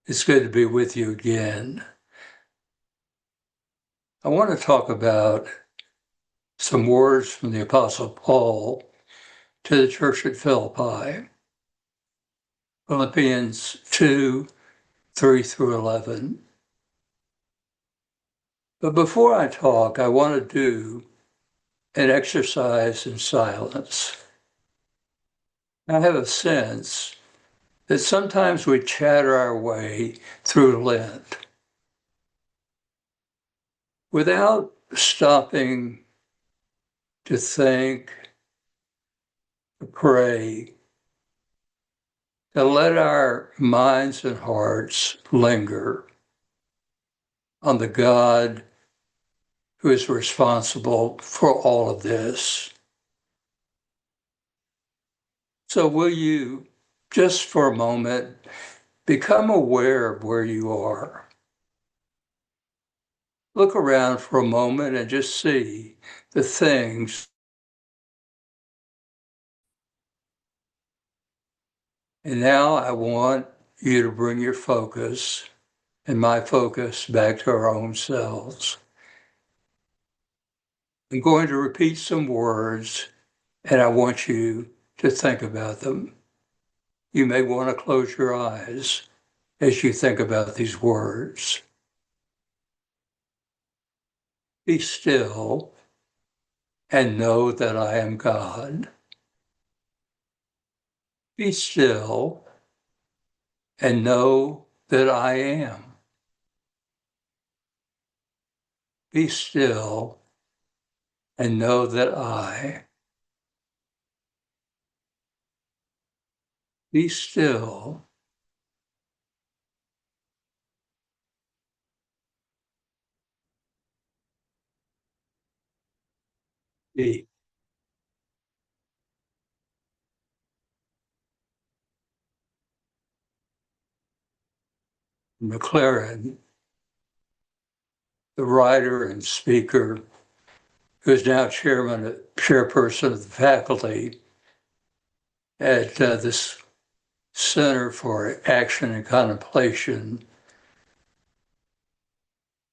It's good to be with you again. I want to talk about some words from the Apostle Paul to the church at Philippi. Philippians 2, 3 through 11. But before I talk, I want to do an exercise in silence. I have a sense that sometimes we chatter our way through Lent without stopping to think, to pray, to let our minds and hearts linger on the God who is responsible for all of this. So will you, just for a moment, become aware of where you are? Look around for a moment and just see the things. And now I want you to bring your focus and my focus back to our own selves. I'm going to repeat some words, and I want you to think about them. You may want to close your eyes as you think about these words. Be still and know that I am God. Be still and know that I am. Be still and know that I. Be still. Be. McLaren, the writer and speaker, who is now chairperson of the faculty at this Center for Action and Contemplation,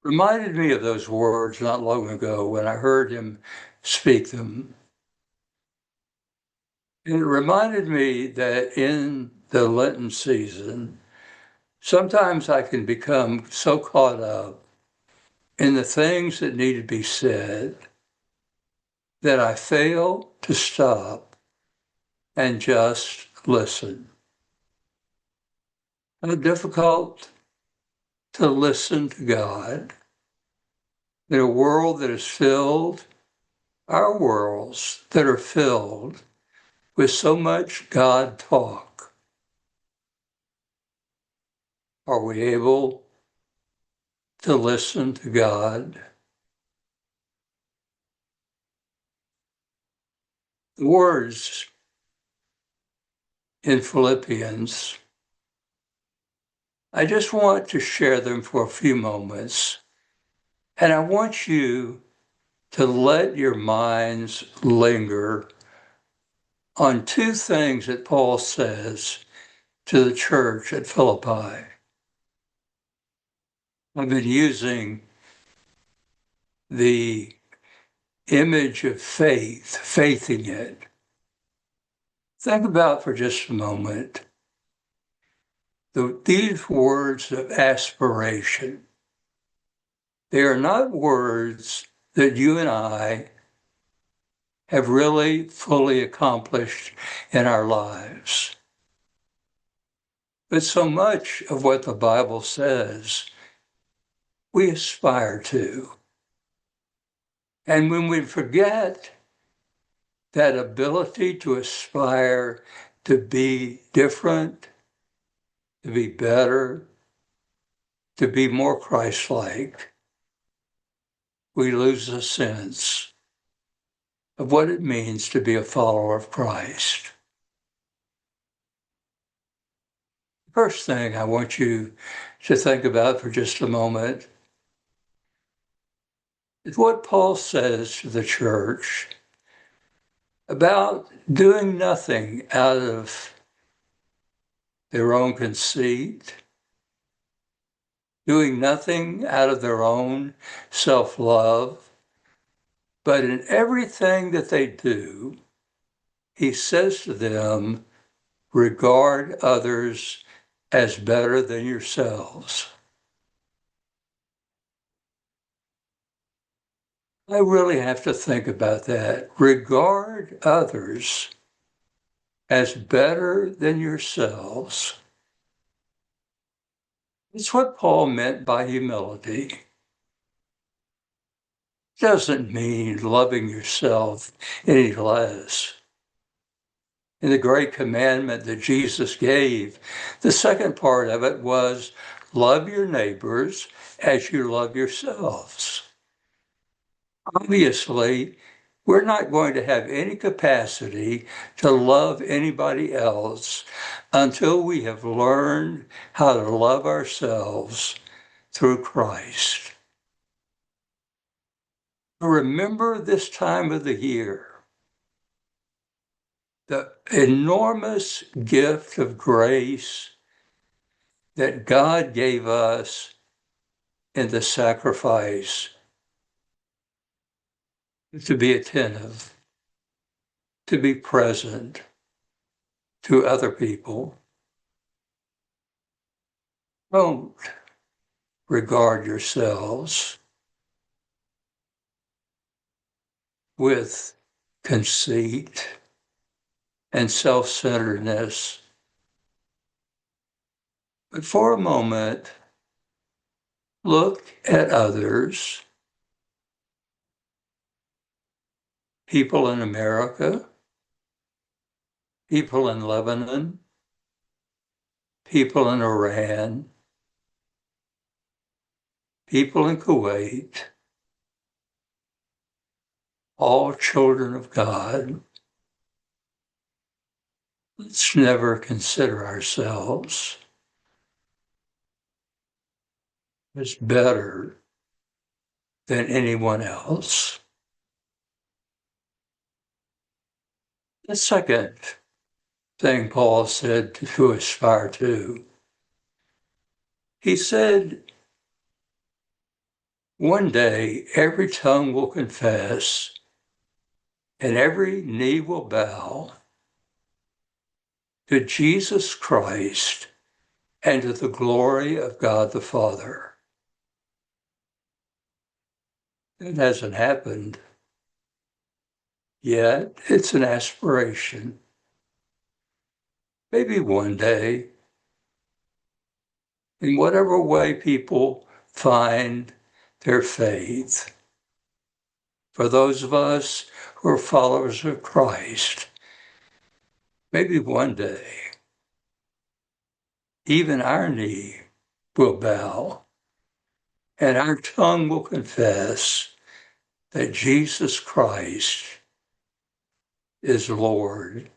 reminded me of those words not long ago when I heard him speak them. And it reminded me that in the Lenten season, sometimes I can become so caught up in the things that need to be said that I fail to stop and just listen. How difficult to listen to God in a world that is filled, our worlds that are filled with so much God talk. Are we able to listen to God? The words in Philippians, I just want to share them for a few moments. And I want you to let your minds linger on two things that Paul says to the church at Philippi. I've been using the image of faithing it. Think about for just a moment these words of aspiration. They are not words that you and I have really fully accomplished in our lives. But so much of what the Bible says, we aspire to. And when we forget that ability to aspire to be different, to be better, to be more Christ-like, we lose a sense of what it means to be a follower of Christ. First thing I want you to think about for just a moment is what Paul says to the church about doing nothing out of their own conceit, doing nothing out of their own self-love, but in everything that they do, he says to them, regard others as better than yourselves. I really have to think about that. Regard others as better than yourselves. It's what Paul meant by humility. It doesn't mean loving yourself any less. In the great commandment that Jesus gave, the second part of it was love your neighbors as you love yourselves. Obviously, we're not going to have any capacity to love anybody else until we have learned how to love ourselves through Christ. Remember this time of the year, the enormous gift of grace that God gave us in the sacrifice to be attentive, to be present to other people. Don't regard yourselves with conceit and self-centeredness. But for a moment, look at others, people in America, people in Lebanon, people in Iran, people in Kuwait, all children of God. Let's never consider ourselves as better than anyone else. The second thing Paul said to aspire to, he said, one day every tongue will confess and every knee will bow to Jesus Christ and to the glory of God the Father. It hasn't happened yet. It's an aspiration. Maybe one day, in whatever way people find their faith. For those of us who are followers of Christ, maybe one day, even our knee will bow and our tongue will confess that Jesus Christ is Lord,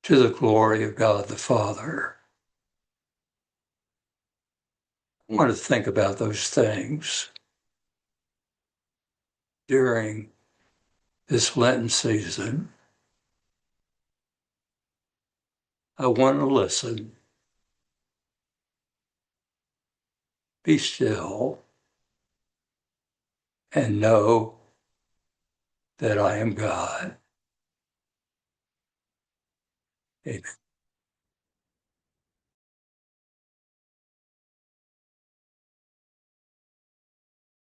to the glory of God the Father. I want to think about those things during this Lenten season. I want to listen. Be still and know that I am God. Amen.